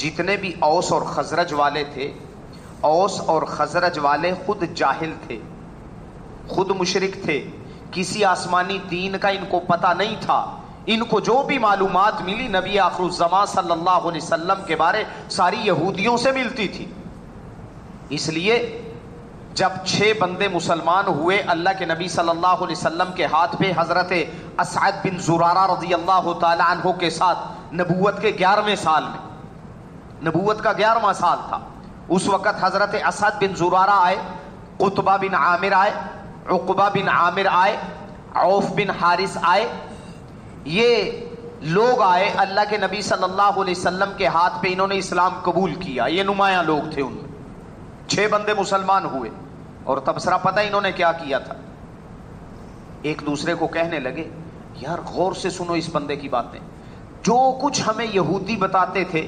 جتنے بھی اوس اور خزرج والے تھے، اوس اور خزرج والے خود جاہل تھے، خود مشرک تھے، کسی آسمانی دین کا ان کو پتہ نہیں تھا۔ ان کو جو بھی معلومات ملی نبی آخر الزمان صلی اللہ علیہ وسلم کے بارے ساری یہودیوں سے ملتی تھی۔ اس لیے جب 6 بندے مسلمان ہوئے اللہ کے نبی صلی اللہ علیہ وسلم کے ہاتھ پہ، حضرت اسعد بن زرارہ رضی اللہ تعالی عنہ کے ساتھ نبوت کے 11ویں سال میں، نبوت کا 11واں سال تھا، اس وقت حضرت اسعد بن زرارہ آئے، قطبہ بن عامر آئے، عقبہ بن عامر آئے، عوف بن حارث آئے، یہ لوگ آئے اللہ کے نبی صلی اللہ علیہ وسلم کے ہاتھ پہ، انہوں نے اسلام قبول کیا، یہ نمایاں لوگ تھے، ان میں 6 بندے مسلمان ہوئے۔ اور تبصرہ پتہ انہوں نے کیا کیا تھا؟ ایک دوسرے کو کہنے لگے یار غور سے سنو اس بندے کی باتیں، جو کچھ ہمیں یہودی بتاتے تھے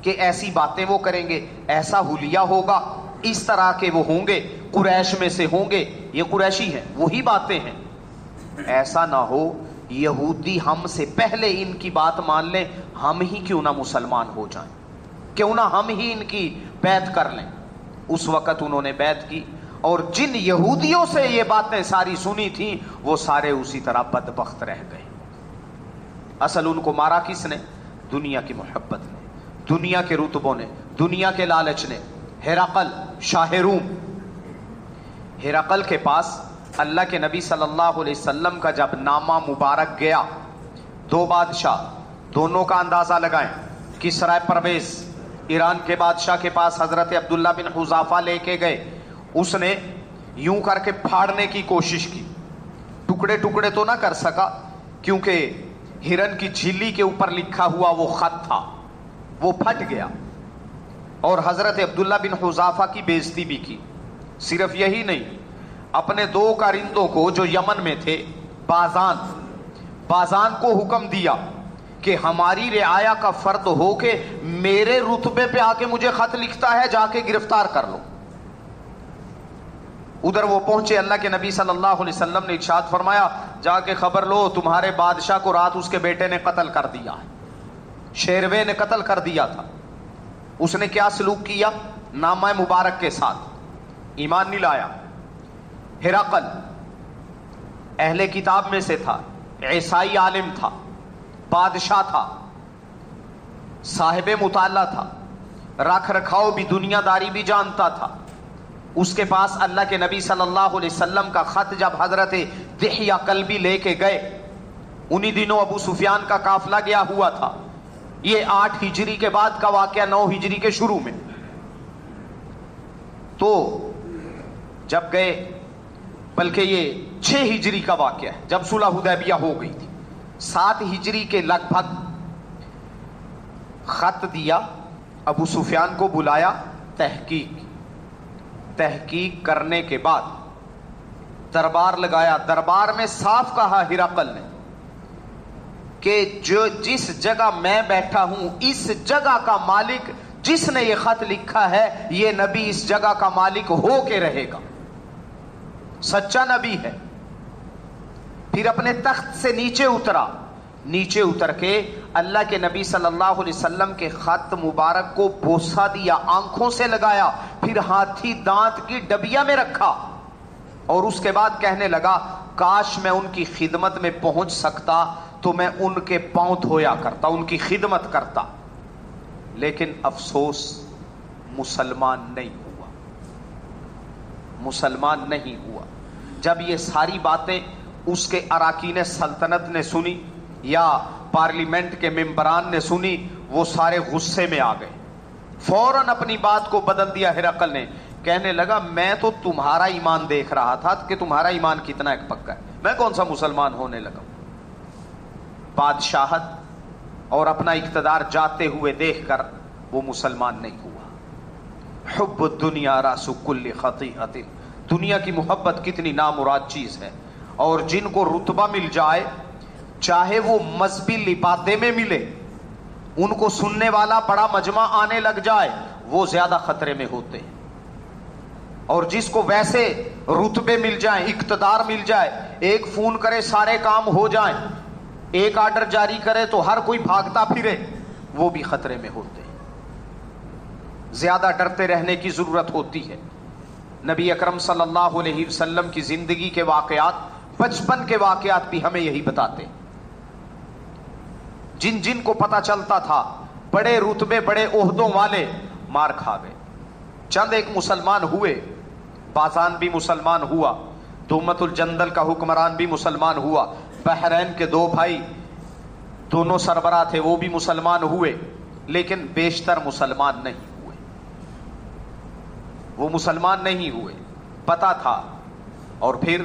کہ ایسی باتیں وہ کریں گے، ایسا حلیہ ہوگا، اس طرح کے وہ ہوں گے، قریش میں سے ہوں گے، یہ قریشی ہیں، وہی باتیں ہیں، ایسا نہ ہو یہودی ہم سے پہلے ان کی بات مان لیں، ہم ہی کیوں نہ مسلمان ہو جائیں، کیوں نہ ہم ہی ان کی بیعت کر لیں۔ اس وقت انہوں نے بیعت کی، اور جن یہودیوں سے یہ باتیں ساری سنی تھیں وہ سارے اسی طرح بدبخت رہ گئے۔ اصل ان کو مارا کس نے؟ دنیا کی محبت نے، دنیا کے رتبوں نے، دنیا کے لالچ نے۔ ہرقل شاہ روم، ہرقل کے پاس اللہ کے نبی صلی اللہ علیہ وسلم کا جب نامہ مبارک گیا، 2 بادشاہ، دونوں کا اندازہ لگائیں، کسرا پرویز ایران کے بادشاہ کے پاس حضرت عبداللہ بن حذافہ لے کے گئے، اس نے یوں کر کے پھاڑنے کی کوشش کی، ٹکڑے ٹکڑے تو نہ کر سکا کیونکہ ہرن کی جھلی کے اوپر لکھا ہوا وہ خط تھا، وہ پھٹ گیا، اور حضرت عبداللہ بن حذافہ کی بے عزتی بھی کی۔ صرف یہی نہیں، اپنے 2 کارندوں کو جو یمن میں تھے، بازان کو حکم دیا کہ ہماری رعایا کا فرد ہو کے میرے رتبے پہ آ کے مجھے خط لکھتا ہے، جا کے گرفتار کر لو۔ ادھر وہ پہنچے، اللہ کے نبی صلی اللہ علیہ وسلم نے ارشاد فرمایا جا کے خبر لو تمہارے بادشاہ کو رات اس کے بیٹے نے قتل کر دیا ہے، شیروے نے قتل کر دیا تھا۔ اس نے کیا سلوک کیا؟ نامہ مبارک کے ساتھ ایمان نہیں لایا۔ ہرقل اہل کتاب میں سے تھا، عیسائی عالم تھا، بادشاہ تھا، صاحب مطالعہ تھا، رکھ رکھاؤ بھی، دنیا داری بھی جانتا تھا۔ اس کے پاس اللہ کے نبی صلی اللہ علیہ وسلم کا خط جب حضرت دحیہ کلبی لے کے گئے، انہی دنوں ابو سفیان کا قافلہ گیا ہوا تھا، یہ 8 ہجری کے بعد کا واقعہ، 9 ہجری کے شروع میں۔ تو جب گئے، بلکہ یہ 6 ہجری کا واقعہ ہے جب صلح حدیبیہ ہو گئی تھی، 7 ہجری کے لگ بھگ خط دیا، ابو سفیان کو بلایا، تحقیق کرنے کے بعد دربار لگایا، دربار میں صاف کہا ہرقل نے کہ جس جگہ میں بیٹھا ہوں اس جگہ کا مالک جس نے یہ خط لکھا ہے، یہ نبی اس جگہ کا مالک ہو کے رہے گا، سچا نبی ہے۔ پھر اپنے تخت سے نیچے اترا، نیچے اتر کے اللہ کے نبی صلی اللہ علیہ وسلم کے خط مبارک کو بوسہ دیا، آنکھوں سے لگایا، پھر ہاتھی دانت کی ڈبیا میں رکھا، اور اس کے بعد کہنے لگا کاش میں ان کی خدمت میں پہنچ سکتا تو میں ان کے پاؤں دھویا کرتا، ان کی خدمت کرتا، لیکن افسوس مسلمان نہیں ہوا، مسلمان نہیں ہوا۔ جب یہ ساری باتیں اس کے اراکین سلطنت نے سنی یا پارلیمنٹ کے ممبران نے سنی، وہ سارے غصے میں آ گئے، فوراً اپنی بات کو بدل دیا ہرقل نے، کہنے لگا میں تو تمہارا ایمان دیکھ رہا تھا کہ تمہارا ایمان کتنا ایک پکا ہے، میں کون سا مسلمان ہونے لگا۔ بادشاہت اور اپنا اقتدار جاتے ہوئے دیکھ کر وہ مسلمان نہیں ہوا۔ حب الدنیا راس کل خطیئۃ، دنیا کی محبت کتنی نامراد چیز ہے، اور جن کو رتبہ مل جائے، چاہے وہ مذہبی لبادے میں ملے، ان کو سننے والا بڑا مجمع آنے لگ جائے، وہ زیادہ خطرے میں ہوتے ہیں، اور جس کو ویسے رتبے مل جائیں، اقتدار مل جائے، ایک فون کرے سارے کام ہو جائیں، ایک آرڈر جاری کرے تو ہر کوئی بھاگتا پھرے، وہ بھی خطرے میں ہوتے ہیں۔ زیادہ ڈرتے رہنے کی ضرورت ہوتی ہے۔ نبی اکرم صلی اللہ علیہ وسلم کی زندگی کے واقعات، بچپن کے واقعات بھی ہمیں یہی بتاتے ہیں۔ جن جن کو پتہ چلتا تھا بڑے رتبے بڑے عہدوں والے مار کھا گئے، چند ایک مسلمان ہوئے، بازان بھی مسلمان ہوا، دومت الجندل کا حکمران بھی مسلمان ہوا، بحرین کے دو بھائی دونوں سربراہ تھے وہ بھی مسلمان ہوئے، لیکن بیشتر مسلمان نہیں ہوئے، وہ مسلمان نہیں ہوئے، پتہ تھا۔ اور پھر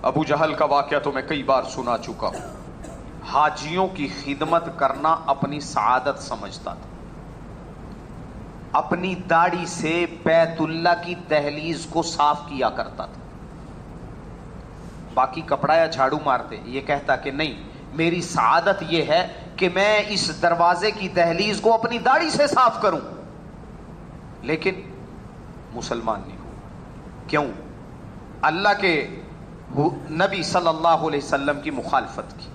ابو جہل کا واقعہ تو میں کئی بار سنا چکا ہوں، حاجیوں کی خدمت کرنا اپنی سعادت سمجھتا تھا، اپنی داڑھی سے بیت اللہ کی دہلیز کو صاف کیا کرتا تھا، باقی کپڑا یا جھاڑو مارتے، یہ کہتا کہ نہیں، میری سعادت یہ ہے کہ میں اس دروازے کی دہلیز کو اپنی داڑھی سے صاف کروں، لیکن مسلمان نہیں ہوں۔ کیوں؟ اللہ کے نبی صلی اللہ علیہ وسلم کی مخالفت کی،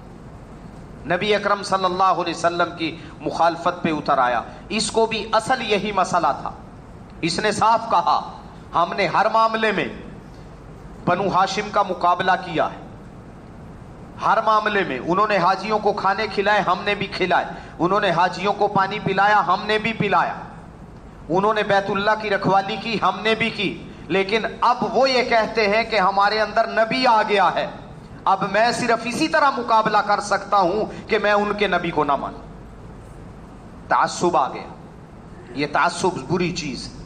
نبی اکرم صلی اللہ علیہ وسلم کی مخالفت پہ اتر آیا۔ اس کو بھی اصل یہی مسئلہ تھا، اس نے صاف کہا ہم نے ہر معاملے میں بنو ہاشم کا مقابلہ کیا ہے، ہر معاملے میں انہوں نے حاجیوں کو کھانے کھلائے، ہم نے بھی کھلائے، انہوں نے حاجیوں کو پانی پلایا، ہم نے بھی پلایا، انہوں نے بیت اللہ کی رکھوالی کی، ہم نے بھی کی، لیکن اب وہ یہ کہتے ہیں کہ ہمارے اندر نبی آ گیا ہے، اب میں صرف اسی طرح مقابلہ کر سکتا ہوں کہ میں ان کے نبی کو نہ مانوں۔ تعصب آ گیا، یہ تعصب بری چیز ہے۔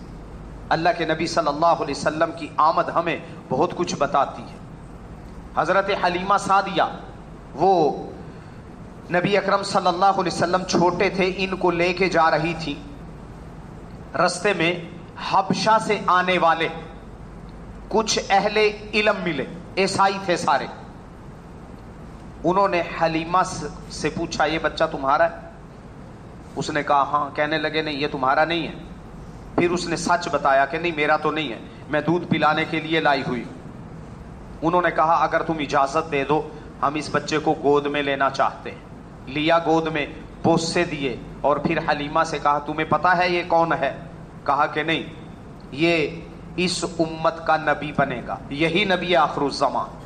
اللہ کے نبی صلی اللہ علیہ وسلم کی آمد ہمیں بہت کچھ بتاتی ہے۔ حضرت حلیمہ سعدیہ، وہ نبی اکرم صلی اللہ علیہ وسلم چھوٹے تھے، ان کو لے کے جا رہی تھی، رستے میں حبشہ سے آنے والے کچھ اہل علم ملے، عیسائی تھے سارے، انہوں نے حلیمہ سے پوچھا یہ بچہ تمہارا ہے؟ اس نے کہا ہاں، کہنے لگے نہیں یہ تمہارا نہیں ہے، پھر اس نے سچ بتایا کہ نہیں میرا تو نہیں ہے، میں دودھ پلانے کے لیے لائی ہوئی۔ انہوں نے کہا اگر تم اجازت دے دو ہم اس بچے کو گود میں لینا چاہتے ہیں، لیا گود میں، بوسے دیے، اور پھر حلیمہ سے کہا تمہیں پتا ہے یہ کون ہے؟ کہا کہ نہیں، یہ اس امت کا نبی بنے گا، یہی نبی آخر الزمان،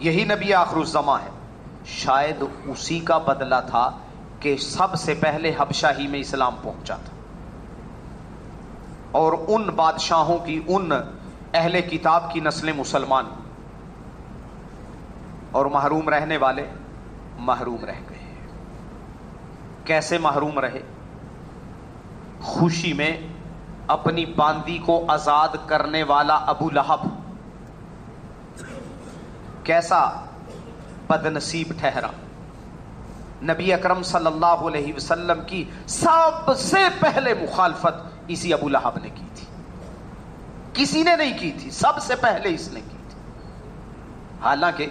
یہی نبی آخر الزمان ہے۔ شاید اسی کا بدلہ تھا کہ سب سے پہلے حبشہ ہی میں اسلام پہنچا تھا، اور ان بادشاہوں کی، ان اہل کتاب کی نسلیں مسلمان، اور محروم رہنے والے محروم رہ گئے۔ کیسے محروم رہے؟ خوشی میں اپنی باندی کو آزاد کرنے والا ابو لہب کیسا بد نصیب ٹھہرا۔ نبی اکرم صلی اللہ علیہ وسلم کی سب سے پہلے مخالفت اسی ابو لہب نے کی تھی، کسی نے نہیں کی تھی، سب سے پہلے اس نے کی تھی، حالانکہ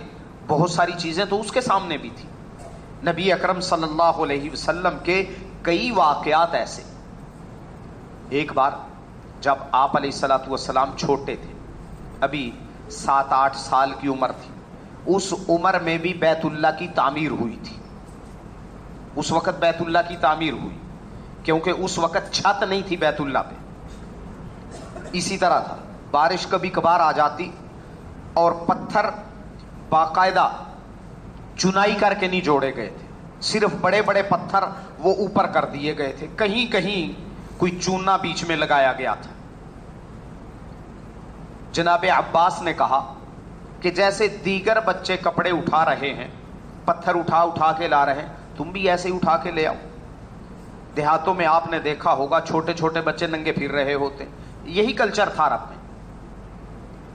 بہت ساری چیزیں تو اس کے سامنے بھی تھی۔ نبی اکرم صلی اللہ علیہ وسلم کے کئی واقعات ایسے، ایک بار جب آپ علیہ الصلوۃ والسلام چھوٹے تھے، ابھی 7-8 سال کی عمر تھی، اس عمر میں بھی بیت اللہ کی تعمیر ہوئی تھی، اس وقت بیت اللہ کی تعمیر ہوئی، کیونکہ اس وقت چھت نہیں تھی بیت اللہ پہ۔ اسی طرح تھا، بارش کبھی کبھار آ جاتی اور پتھر باقاعدہ چنائی کر کے نہیں جوڑے گئے تھے، صرف بڑے بڑے پتھر وہ اوپر کر دیے گئے تھے، کہیں کہیں کوئی چونا بیچ میں لگایا گیا تھا۔ جناب عباس نے کہا کہ جیسے دیگر بچے کپڑے اٹھا رہے ہیں، پتھر اٹھا کے لا رہے ہیں، تم بھی ایسے ہی اٹھا کے لے آؤ۔ دیہاتوں میں آپ نے دیکھا ہوگا چھوٹے چھوٹے بچے ننگے پھر رہے ہوتے، یہی کلچر تھا عرب میں،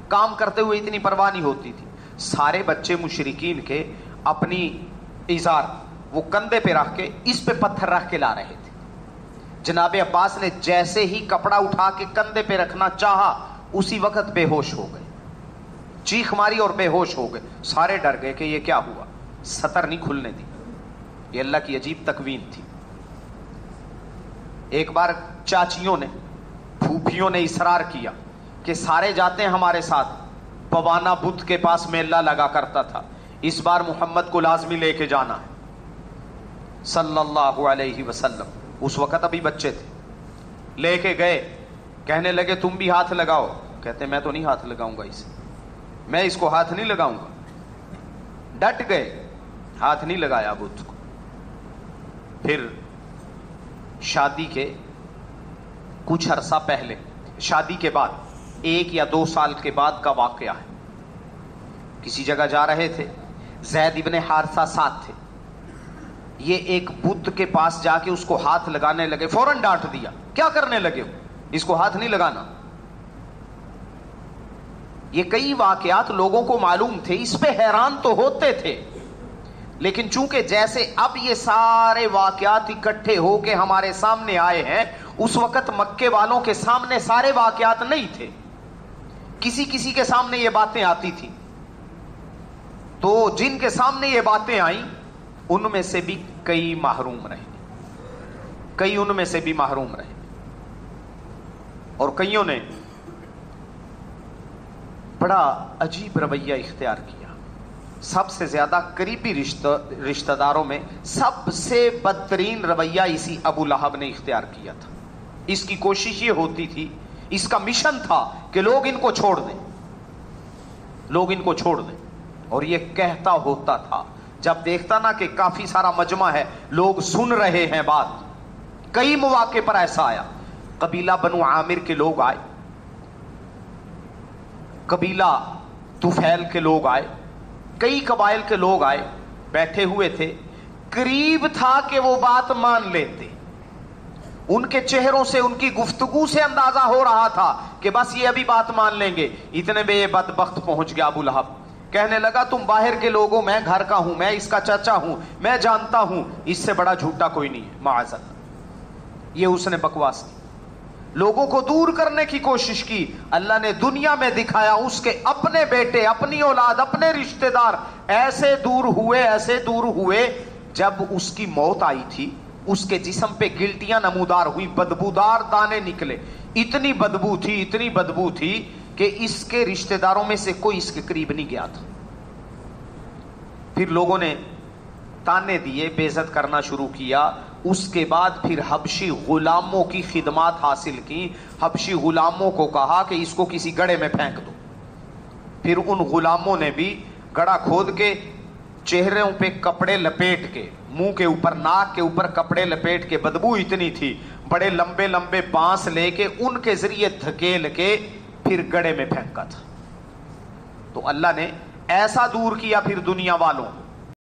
کام کرتے ہوئے اتنی پرواہ نہیں ہوتی تھی۔ سارے بچے مشرکین کے اپنی ازار وہ کندھے پہ رکھ کے اس پہ پتھر رکھ کے لا رہے تھے۔ جناب عباس نے جیسے ہی کپڑا اٹھا کے کندھے پہ رکھنا چاہا، اسی وقت بے ہوش ہو گئے، چیخ ماری اور بے ہوش ہو گئے۔ سارے ڈر گئے کہ یہ کیا ہوا، سطر نہیں کھلنے دی، یہ اللہ کی عجیب تکوین تھی۔ ایک بار چاچیوں نے، پھوپھیوں نے اصرار کیا کہ سارے جاتے ہیں ہمارے ساتھ، بوانا بدھ کے پاس میلہ لگا کرتا تھا، اس بار محمد کو لازمی لے کے جانا ہے۔ صلی اللہ علیہ وسلم. اس وقت ابھی بچے تھے. لے کے گئے, کہنے لگے تم بھی ہاتھ لگاؤ. کہتے میں تو نہیں ہاتھ لگاؤں گا اسے, میں اس کو ہاتھ نہیں لگاؤں گا. ڈٹ گئے, ہاتھ نہیں لگایا بت کو. پھر شادی کے کچھ عرصہ پہلے, شادی کے بعد 1 یا 2 سال کے بعد کا واقعہ ہے. کسی جگہ جا رہے تھے, زید ابن حارثہ ساتھ تھے. یہ ایک بت کے پاس جا کے اس کو ہاتھ لگانے لگے, فوراً ڈانٹ دیا. کیا کرنے لگے ہو, اس کو ہاتھ نہیں لگانا. یہ کئی واقعات لوگوں کو معلوم تھے, اس پہ حیران تو ہوتے تھے, لیکن چونکہ جیسے اب یہ سارے واقعات اکٹھے ہو کے ہمارے سامنے آئے ہیں, اس وقت مکے والوں کے سامنے سارے واقعات نہیں تھے. کسی کسی کے سامنے یہ باتیں آتی تھی. تو جن کے سامنے یہ باتیں آئیں ان میں سے بھی کئی محروم رہے, کئی ان میں سے بھی محروم رہے, اور کئیوں نے بڑا عجیب رویہ اختیار کیا. سب سے زیادہ قریبی رشتہ داروں میں سب سے بدترین رویہ اسی ابو لہب نے اختیار کیا تھا. اس کی کوشش یہ ہوتی تھی, اس کا مشن تھا کہ لوگ ان کو چھوڑ دیں, لوگ ان کو چھوڑ دیں. اور یہ کہتا ہوتا تھا, جب دیکھتا نا کہ کافی سارا مجمع ہے, لوگ سن رہے ہیں بات. کئی مواقع پر ایسا آیا. قبیلہ بنو عامر کے لوگ آئے, قبیلہ طفیل کے لوگ آئے, کئی قبائل کے لوگ آئے, بیٹھے ہوئے تھے. قریب تھا کہ وہ بات مان لیتے. ان کے چہروں سے, ان کی گفتگو سے اندازہ ہو رہا تھا کہ بس یہ ابھی بات مان لیں گے. اتنے میں یہ بدبخت پہنچ گیا ابو لہب. کہنے لگا تم باہر کے لوگوں, میں گھر کا ہوں, میں اس کا چچا ہوں, میں جانتا ہوں اس سے بڑا جھوٹا کوئی نہیں ہے, معاذ اللہ. یہ اس نے بکواس کی, لوگوں کو دور کرنے کی کوشش کی. اللہ نے دنیا میں دکھایا اس کے اپنے بیٹے, اپنی اولاد, اپنے رشتہ دار ایسے دور ہوئے, ایسے دور ہوئے. جب اس کی موت آئی تھی, اس کے جسم پہ گلٹیاں نمودار ہوئی, بدبودار دانے نکلے. اتنی بدبو تھی, اتنی بدبو تھی کہ اس کے رشتہ داروں میں سے کوئی اس کے قریب نہیں گیا تھا. پھر لوگوں نے تانے دیے, بے عزت کرنا شروع کیا. اس کے بعد پھر حبشی غلاموں کی خدمات حاصل کی. حبشی غلاموں کو کہا کہ اس کو کسی گڑھے میں پھینک دو. پھر ان غلاموں نے بھی گڑھا کھود کے, چہروں پہ کپڑے لپیٹ کے, منہ کے اوپر, ناک کے اوپر کپڑے لپیٹ کے, بدبو اتنی تھی, بڑے لمبے لمبے بانس لے کے ان کے ذریعے دھکیل کے پھر گڑھے میں پھینکا تھا. تو اللہ نے ایسا دور کیا پھر دنیا والوں